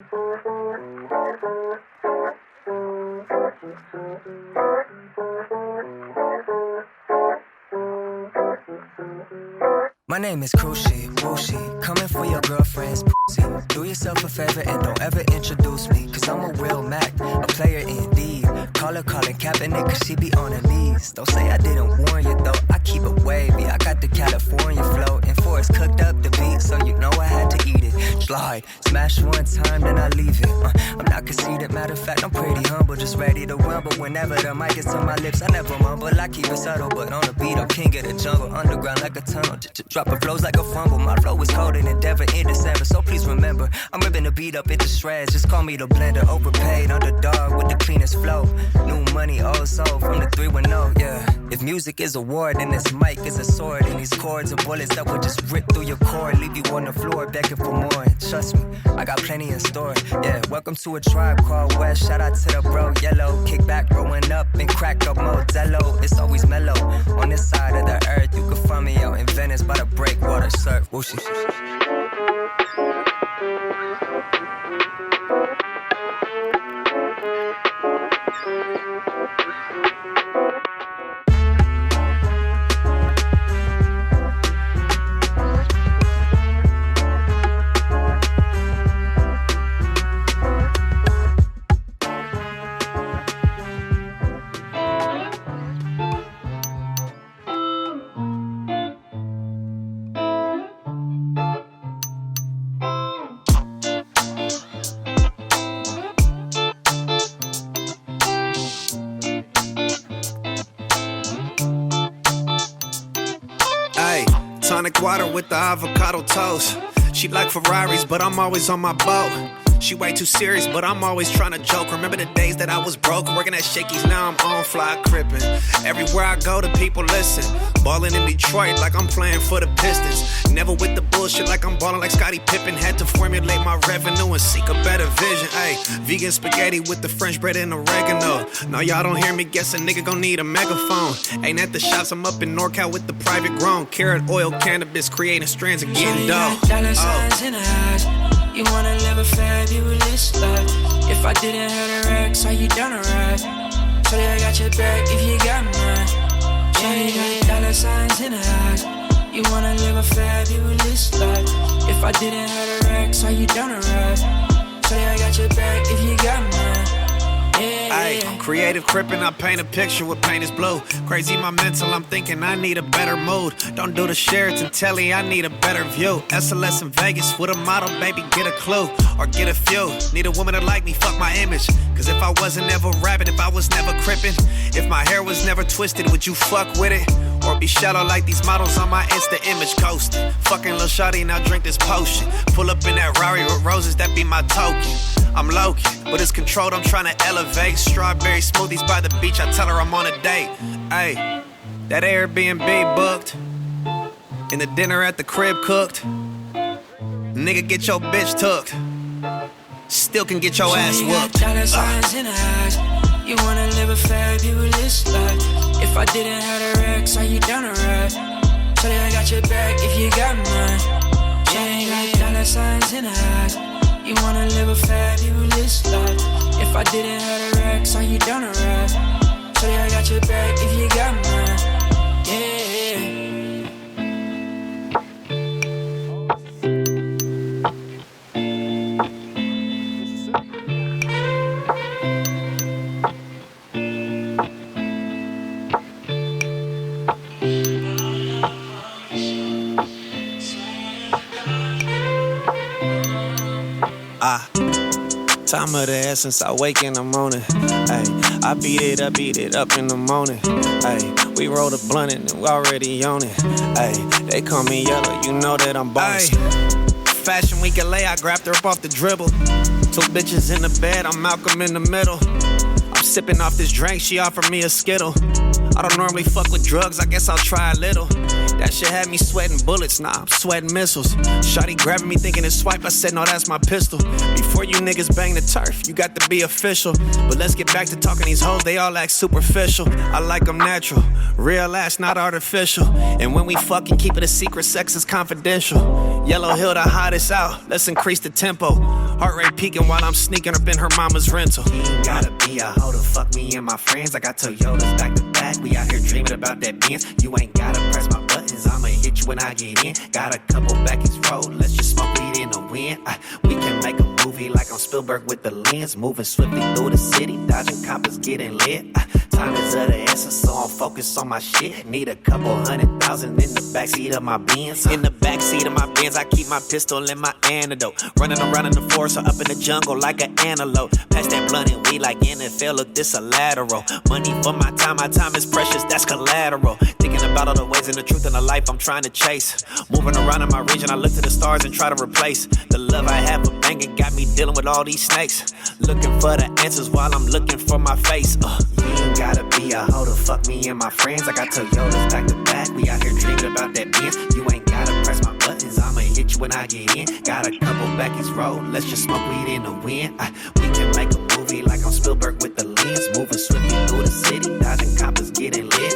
My name is Cruci, Wooshi, coming for your girlfriend's pussy. Do yourself a favor and don't ever introduce me, cause I'm a real Mac, a player indeed. Call her Kaepernick, cause she be on her knees. Don't say I didn't warn you though, I keep it wavy. I got the California flow, and Forrest cooked up the beat, so you know I had to eat it. Slide, smash one time, then I leave it. I'm not conceited, matter of fact, I'm pretty humble, just ready to rumble. Whenever the mic gets on my lips, I never mumble, I keep it subtle, but on the beat, I'm king of the jungle. Underground like a tunnel, dropping flows like a fumble. My flow is colder than Denver in December, so please remember, I'm ripping the beat up into shreds. Just call me the blender, overpaid underdog with the cleanest flow. New money, old soul from the 310, yeah. If music is a war, then this mic is a sword, and these chords are bullets that would just rip through your core, leave you on the floor begging for more. And trust me, I got plenty in store. Yeah, welcome to a tribe called West. Shout out to the bro Yellow. Kick back, growing up and crack up Modelo. It's always mellow on this side of the earth. You can find me out in Venice by the breakwater surf. Whooshy. Tonic water with the avocado toast. She like Ferraris, but I'm always on my boat. She way too serious, but I'm always trying to joke. Remember the days that I was broke, working at Shakey's, now I'm on fly crippin'. Everywhere I go, the people listen. Ballin' in Detroit like I'm playing for the Pistons. Never with the bullshit like I'm ballin' like Scottie Pippen. Had to formulate my revenue and seek a better vision. Ayy, vegan spaghetti with the French bread and oregano. No, y'all don't hear me, guess a nigga gon' need a megaphone. Ain't at the shops, I'm up in NorCal with the private grown. Carrot oil, cannabis, creating strands and getting dough. You wanna live a fabulous life. If I didn't have the racks, are you down to ride? Shorty, I got your back if you got mine. Shorty, got dollar signs in her eyes. You wanna live a fabulous life. If I didn't have the racks, are you down to ride? Shorty, I got your back if you got mine. Ay, creative crippin', I paint a picture with paint is blue. Crazy my mental, I'm thinking I need a better mood. Don't do the Sheraton telly, I need a better view. SLS in Vegas with a model, baby, get a clue. Or get a few, need a woman to like me, fuck my image. Cause if I wasn't ever rapping, if I was never crippin', if my hair was never twisted, would you fuck with it? Or be shallow like these models on my Insta image coasting. Fucking Lil Shawty, now drink this potion. Pull up in that Rari with roses, that be my token. I'm low-key, but it's controlled, I'm tryna elevate. Strawberry smoothies by the beach, I tell her I'm on a date. Ayy, that Airbnb booked, and the dinner at the crib cooked. Nigga, get your bitch took. Still can get your ass whooped. Dollar signs in her eyes. You wanna live a fabulous life. If I didn't have the racks, are you down to ride? Shorty, I got your back if you got mine. Shorty, got dollar signs in her eyes. You wanna live a fabulous life. If I didn't have the racks, are you down to ride? Shorty, I got your back if you got mine. Yeah. Time of the essence, I wake in the morning. Ay, I beat it up in the morning. Ay, we roll the blunt and we already on it. Ay, they call me Yellow, you know that I'm boss. Fashion week LA, I grabbed her up off the dribble. Two bitches in the bed, I'm Malcolm in the middle. I'm sipping off this drink, she offered me a Skittle. I don't normally fuck with drugs, I guess I'll try a little. That shit had me sweating bullets, nah, I'm sweating missiles. Shawty grabbing me thinking it's swipe, I said no, that's my pistol. Before you niggas bang the turf, you got to be official. But let's get back to talking these hoes, they all act superficial. I like them natural, real ass, not artificial. And when we fucking keep it a secret, sex is confidential. Yellow Hill, the hottest out, let's increase the tempo. Heart rate peaking while I'm sneaking up in her mama's rental. You ain't gotta be a hoe to fuck me and my friends. I got Toyotas back to back. We out here dreaming about that Benz. You ain't gotta press my buttons. I'ma hit you when I get in. Got a couple back his road. Let's just smoke weed in the wind. We can make a movie like on Spielberg with the lens. Moving swiftly through the city, dodging coppers, getting lit. Time is of the essence, so I'm focused on my shit. Need a couple 100,000 in the backseat of my Benz. In the backseat of my Benz, I keep my pistol and my antidote. Running around in the forest or up in the jungle like an antelope. Pass that blunt and weed like NFL, look, this a lateral. Money for my time is precious, that's collateral. Thinking about all the ways and the truth in the life I'm trying to chase. Moving around in my region, I look to the stars and try to replace the love I have for banging. Got me dealing with all these snakes. Looking for the answers while I'm looking for my face. You ain't gotta be a hoe to fuck me and my friends. I got Toyotas back to back. We out here dreaming about that Benz. You ain't gotta press my buttons. I'ma hit you when I get in. Got a couple back his road. Let's just smoke weed in the wind. We can make a movie like on Spielberg with the lens. Moving swiftly through the city, dodging coppers, getting lit.